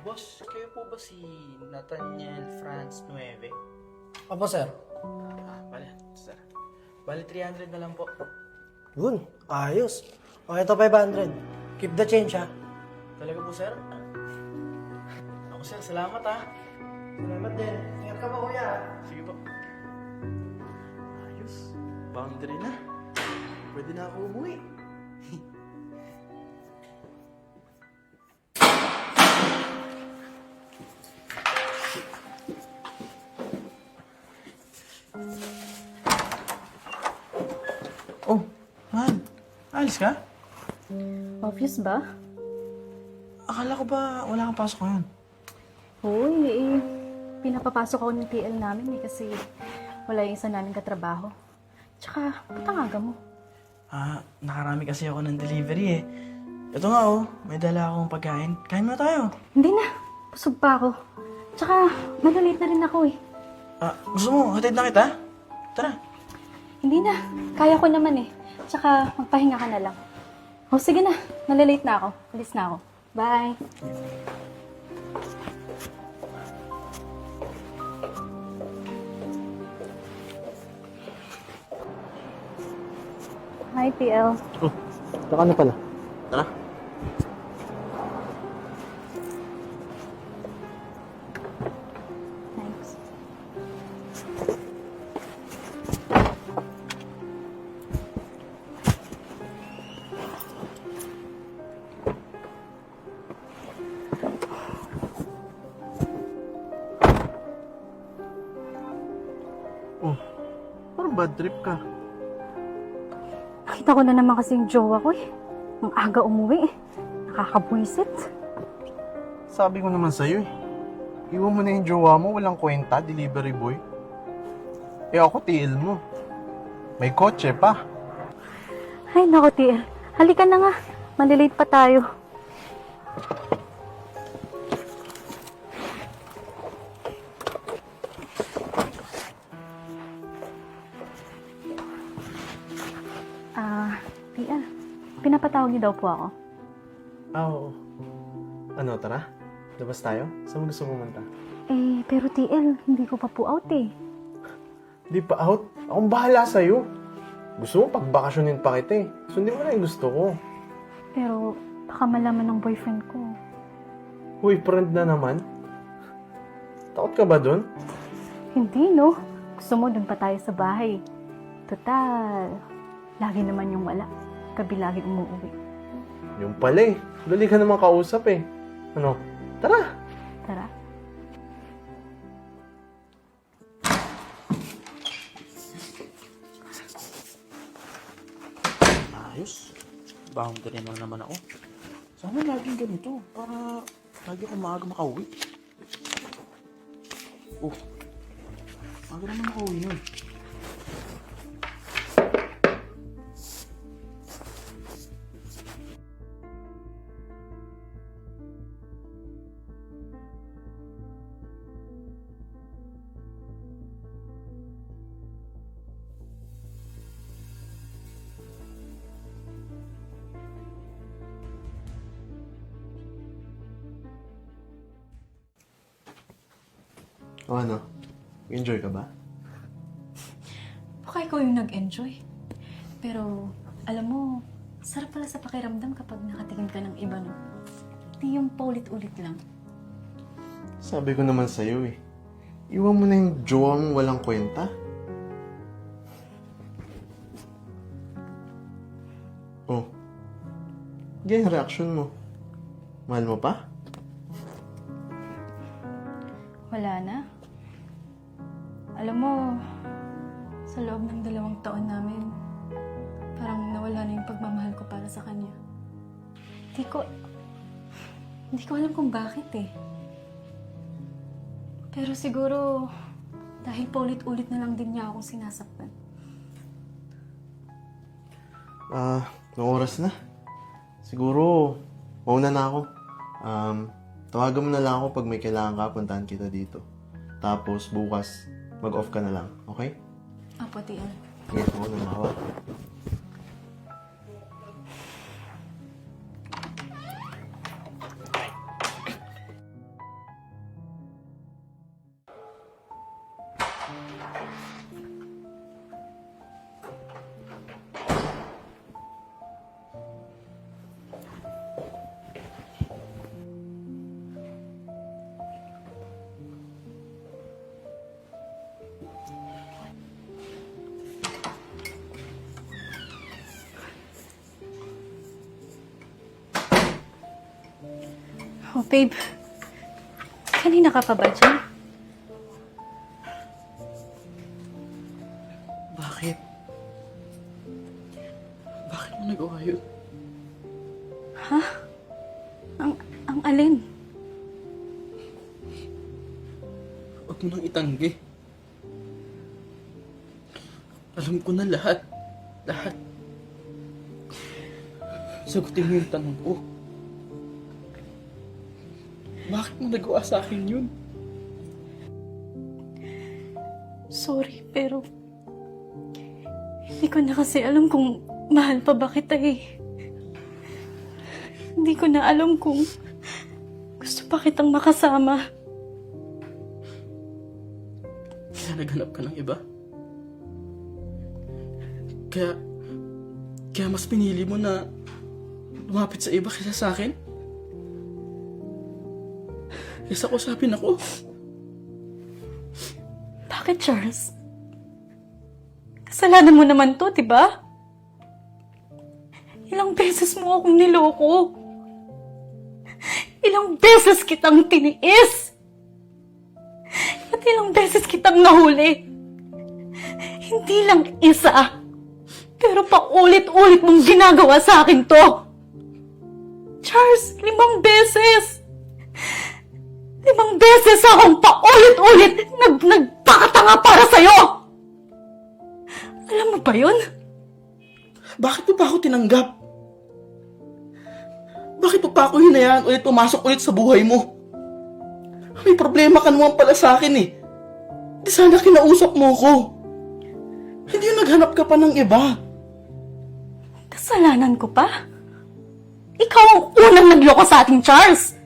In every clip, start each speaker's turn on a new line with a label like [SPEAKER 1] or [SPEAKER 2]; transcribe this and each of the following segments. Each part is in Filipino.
[SPEAKER 1] Boss, kayo po ba si Nathaniel Franz 9?
[SPEAKER 2] Opo, sir.
[SPEAKER 1] Bale, sir. Bale, 300 na lang po.
[SPEAKER 2] Yun, ayos. O, ito 500. Keep the change, ha?
[SPEAKER 1] Talaga po, sir? Ako, sir. Salamat, ha.
[SPEAKER 2] Salamat din. Ingat ka pa, kuya.
[SPEAKER 1] Sige po. Ayos. Boundary na. Pwede na ako umuwi. Oh, man. Alis ka?
[SPEAKER 3] Obvious ba?
[SPEAKER 1] Akala ko ba wala kang pasok ngayon?
[SPEAKER 3] Hoy, pinapapasok ako ng TL namin kasi wala yung isa namin katrabaho. Tsaka, ba't ang aga mo?
[SPEAKER 1] Nakarami kasi ako ng delivery eh. Ito nga oh, may dala akong pagkain. Kain mo tayo.
[SPEAKER 3] Hindi na, busog pa ako. Tsaka, malilate na rin ako eh.
[SPEAKER 1] Gusto mo, hatid na kita? Tara.
[SPEAKER 3] Hindi na, kaya ko naman eh. Tsaka, magpahinga ka na lang. O sige na, malilate na ako. Alis na ako. Bye! Hi, TL.
[SPEAKER 2] Baka na pala.
[SPEAKER 1] Tara.
[SPEAKER 3] Thanks.
[SPEAKER 1] Oh, parang bad trip ka.
[SPEAKER 3] Nakita ko na naman kasi yung jowa ko eh. Ang aga umuwi eh. Nakakabwisit.
[SPEAKER 4] Sabi ko naman sa'yo eh. Iwan mo na yung jowa mo, walang kwenta, delivery boy. Eh ako, tiil mo. May kotse pa.
[SPEAKER 3] Ay, nako, TL. Halika na nga. Malilate pa tayo. TL. Pinapatawag niyo daw po ako.
[SPEAKER 4] Oo. Ano, tara? Labas tayo? Saan mo gusto pumunta?
[SPEAKER 3] Pero TL, hindi ko pa po out eh.
[SPEAKER 4] Di pa out? Akong bahala sa'yo. Gusto mo pagbakasyonin pa kita eh. Sundin mo na yung gusto ko.
[SPEAKER 3] Pero, baka malaman ng boyfriend ko.
[SPEAKER 4] Uy, friend na naman. Takot ka ba dun?
[SPEAKER 3] Hindi, no? Gusto mo, dun pa tayo sa bahay. Total, lagi naman yung wala. Gabi lagi umuwi.
[SPEAKER 4] Yung pala eh. Dali ka naman kausap eh. Ano? Tara!
[SPEAKER 3] Tara.
[SPEAKER 1] Ayos. Boundary lang naman ako. Sana laging ganito para lagi ako maaga makauwi. Oh, maaga naman makauwi nun.
[SPEAKER 4] O ano? Enjoy ka ba?
[SPEAKER 3] Baka ikaw yung nag-enjoy. Pero, alam mo, sarap pala sa pakiramdam kapag nakatikim ka ng iba, no? Hindi yung paulit-ulit lang.
[SPEAKER 4] Sabi ko naman sa'yo eh. Iwan mo na yung jowa mo walang kwenta. Oh. Ganyan reaction mo. Mahal mo pa?
[SPEAKER 3] Wala na. Alam mo, sa loob ng 2 taon namin, parang nawala na yung pagmamahal ko para sa kanya. Hindi ko alam kung bakit eh. Pero siguro, dahil paulit-ulit na lang din niya akong sinasaktan.
[SPEAKER 4] Ng oras na. Siguro, mauna na ako. Tawagan mo na lang ako pag may kailangan ka, puntahan kita dito. Tapos bukas, mag-off ka na lang, okay?
[SPEAKER 3] Apo, TL.
[SPEAKER 4] Sige, ako na mahawak.
[SPEAKER 3] Oh, babe. Kanina ka pa ba dyan?
[SPEAKER 1] Bakit? Bakit mo nagawa yun?
[SPEAKER 3] Ang alin?
[SPEAKER 1] Huwag mo nang itanggi. Alam ko na lahat. Lahat. Sagutin mo yung tanong ko. Bakit mo nagawa sa akin yun?
[SPEAKER 3] Sorry, pero... Hindi ko na kasi alam kung mahal pa ba kita eh. Hindi ko na alam kung gusto pa kitang makasama.
[SPEAKER 1] Kaya naghanap ka ng iba? Kaya mas pinili mo na lumapit sa iba kaysa sa akin? Kaysa ko sabihin ako.
[SPEAKER 3] Bakit, Charles? Kasalanan mo naman to, diba? Ilang beses mo akong niloko. Ilang beses kitang tiniis. At ilang beses kitang nahuli. Hindi lang isa. Pero paulit-ulit mong ginagawa sa akin to. Charles, 5 beses. 5 beses akong paulit-ulit nagpakatanga para sa'yo. Alam mo ba yun?
[SPEAKER 1] Bakit mo pa ako tinanggap? Bakit mo pa ako hinayaan ulit pumasok ulit sa buhay mo? May problema ka naman pala sa akin eh. Di sana kinausap mo ko. Hindi yung naghanap ka pa ng iba.
[SPEAKER 3] Kasalanan ko pa? Ikaw ang unang nagloko sa ating Charles.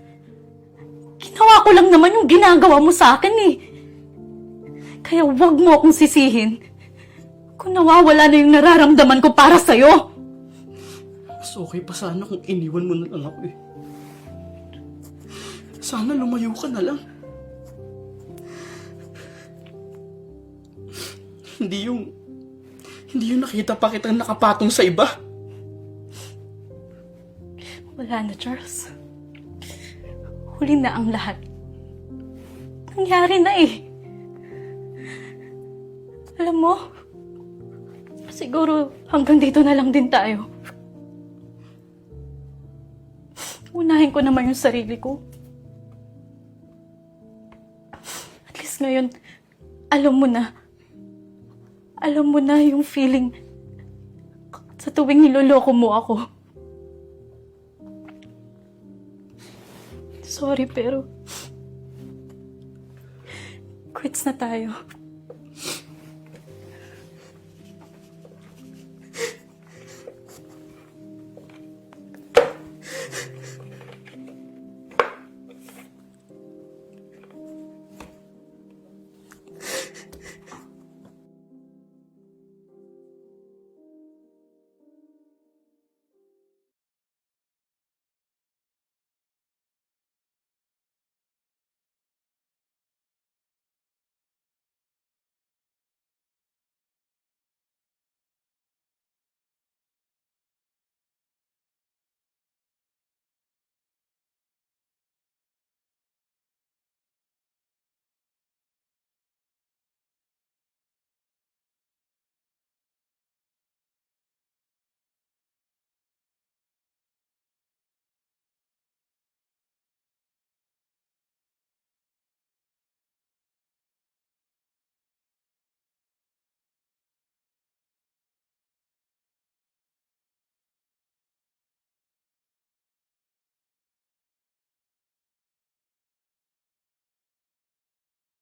[SPEAKER 3] Ginawa ko lang naman yung ginagawa mo sa akin eh. Kaya wag mo akong sisihin kung nawawala na yung nararamdaman ko para sa'yo.
[SPEAKER 1] Mas okay pa sana kung iniwan mo na lang ako eh. Sana lumayo ka na lang. Hindi yung nakita pa kitang nakapatong sa iba.
[SPEAKER 3] Wala na, Charles. Huli na ang lahat. Nangyari na eh. Alam mo, siguro hanggang dito na lang din tayo. Unahin ko naman yung sarili ko. At least ngayon, alam mo na. Alam mo na yung feeling sa tuwing niloloko mo ako. Sorry, pero quits na tayo.